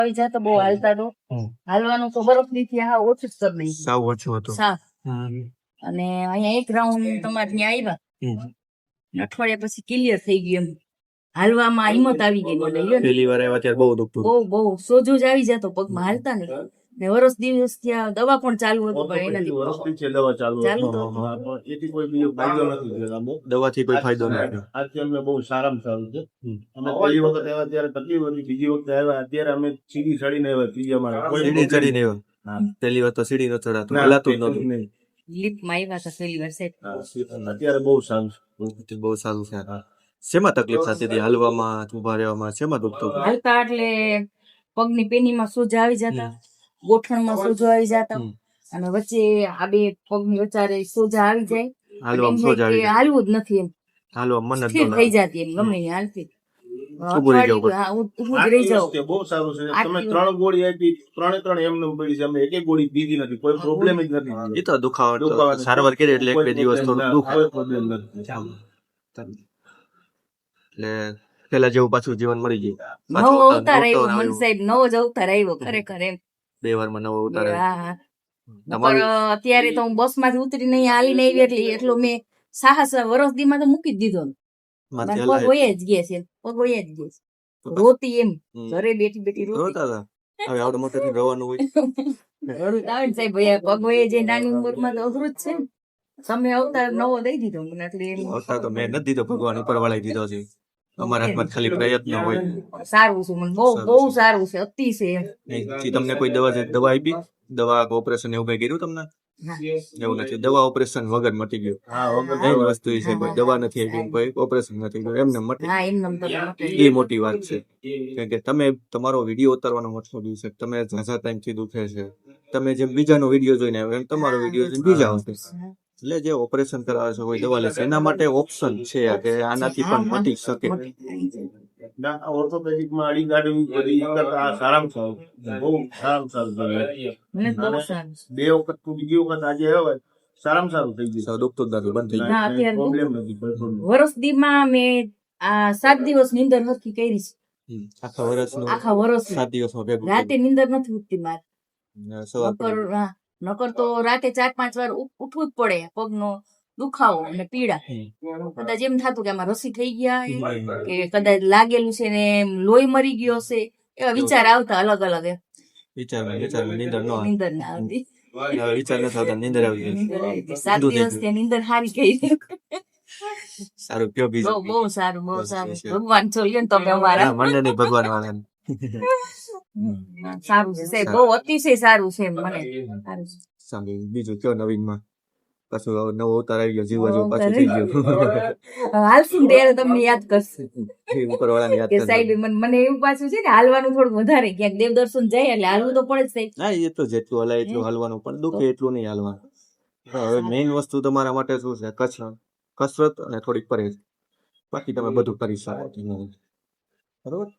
આવી જાય તો બહુ હાલતા તો હાલવાનું તો બરફ ની થી ઓછું જ કરી નહીં સાવ ઓછું હતું સાફ. અને અહીંયા એક રાઉન્ડ તમારે ત્યાં આવ્યા અઠવાડિયા પછી ક્લિયર થઈ ગયું એમ હાલવામાં હિંમત આવી ગઈ મને. પહેલી વાર આવ્યા ત્યારે બહુ દુખતું બહુ સોજો જ આવી જતો પગમાં હાલતા ને વર્ષ દિવસ ત્યાં દવા પણ ચાલુ હતી પણ એનાથી દવા ચાલુ ચાલુ એથી કોઈ બીજો ફાયદો નથી થયો. દવાથી કોઈ ફાયદો નથી. આજથી અમને બહુ સારામાં સારું છે. અમે પહેલી વખત આવ્યા ત્યારે તકલીફ હતી, બીજી વખત આવ્યા અત્યારે અમે સીડી ચડીને આવ્યા. ત્રીજા માળે સીડી ચડીને આવ્યો. પહેલી વાર તો સીડી ન ચડાતું, હલાતું જ નહોતું. લીફમાં આવ્યા હતા પહેલી વાર સાહેબ. અત્યારે બહુ સારું છે. બહુ સારું છે. શેમાં તકલીફ થતી હતી? હાલવામાં, ઉભા રહેવામાં શેમાં દુખતું? હાલતા એટલે પગની પેનીમાં સોજા આવી જતા, ગોઠણમાં સોજો આવી જતા અને વચ્ચે આ બે પગની વચ્ચે સોજા આવી જાય. હાલવામાં સોજા આવી જાય. હાલવું જ નથી એમ. હાલવા મન જ સ્થિર થઈ જતી એમ ગમે ત્યાં હાલતી. ઊભું રહી જવું પડે. ઊભું જ રહી જાવ. બહુ સારું છે. તમે 3 ગોળી આપી, 3 એમને પડી છે. અમે એક ગોળી દીધી નથી, કોઈ પ્રોબ્લેમ જ નથી. એ તો દુખાવા સારવાર કરી એટલે 1-2 દિવસ થોડું દુખ. પ્રોબ્લેમ નથી. એટલે પેલા જેવું પાછું જીવન મળી ગયું. નવો અવતાર આવ્યો મન સાહેબ, નવો જ અવતાર આવ્યો ખરેખર એમ. 2 વારમાં નવો અવતાર આવ્યો. નકર અત્યારે તો હું બસ માંથી ઉતરીને અહીંયા હાલીને આવી એટલે એટલો મેં સાહસ વર્ષ દી માં તો મૂકી જ દીધો. પગ વહી જ ગયા છે, પગ વહી જ ગયા છે. રોતી એમ ઘરે બેઠી બેઠી રોતી. હવે આવડે મોટે થી રવાનું હોય. રડું આવે ને સાહેબ, પગ વહી જે નાની ઉંમર માં તો અઘરું જ છે ને. તમે અવતાર નવો દઈ દીધો મને એટલે એમ. અવતાર તો મેં નથી દીધો, ભગવાન ઉપર વાળી દીધો છે. અમારા હાથમાં ખાલી પ્રયત્ન હોય. સારું છે, મને બહુ સારું છે, અતિશય. તમને કોઈ દવા આપી? દવા ઓપરેશન એવું કઈ કર્યું તમને? એવું નથી. દવા ઓપરેશન વગર મટી ગયું. એવી વસ્તુ છે, કોઈ દવા નથી આપી, કોઈ ઓપરેશન નથી કર્યું, એમને મટી. એ મોટી વાત છે. કારણ કે તમે તમારો વિડીયો ઉતારવાનો મતલબ છે તમે ઝાઝા ટાઈમ થી દુખે છે. તમે જેમ બીજાનો વિડીયો જોઈને આવ્યો એમ તમારો વિડીયો જોઈને બીજા આવશે. એટલે જે ઓપરેશન કરાવે છે, કોઈ દવા લેશે, એના માટે ઓપ્શન છે કે આનાથી પણ મટી શકે. ઓર્થોપેડિક માં અડી ગાડી સારામાં સારું, બહુ સારામાં સારું. 2 વખત તો બીજી વખત આજે આવ્યા સારામાં સારું થઈ ગયું. દુખતું જ નથી, બંધ થઈ ગયું. પ્રોબ્લેમ નથી. વર્ષ દી માં મેં 7 દિવસ નીંદર નથી કરી છે. આખા વર્ષ 7 દિવસમાં ભેગું રાતે નીંદર નથી ઉઠતી મારે. નકર તો રાતે 4-5 વાર ઉઠવું જ પડે. પગનો દુખાવો અને પીડા, કદાચ એમ થતું કે આમાં રસી થઈ ગયા કે કદાચ લાગેલું છે ને લોહી મરી ગયો હશે, એવા વિચાર આવતા અલગ અલગ. વિચાર નીંદર ના આવતી. વિચાર નથી આવતા, નીંદર આવી ગઈ. 7 દિવસ ત્યાં નીંદર હારી ગઈ. સારું કયો બીજું? બહુ સારું, બહુ સારું. ભગવાન જોઈએ ને તમે અમારા. મને નહીં, ભગવાન વાળા. સારું છે સાહેબ, બહુ અતિશય સારું છે મને. સારું. બીજું કયો નવીન માં? પાછું નવો અવતાર આવી ગયો, જીવવા જેવું પાછું થઈ ગયું. હાલશું ત્યારે તમને યાદ કરશું ઉપરવાળાને યાદ કે સાહેબ મને એવું પાછું છે ને હાલવાનું થોડું વધારે. ક્યાંક દેવદર્શન જાય એટલે હાલવું તો પડે જ સાહેબ. હા, એ તો જેટલું હલાય એટલું હાલવાનું, પણ દુખે એટલું નહીં હાલવાનું. હવે મેઇન વસ્તુ તમારા માટે શું છે? કસરત અને થોડીક પરેજ. બાકી તમે બધું કરી શકો. બરોબર.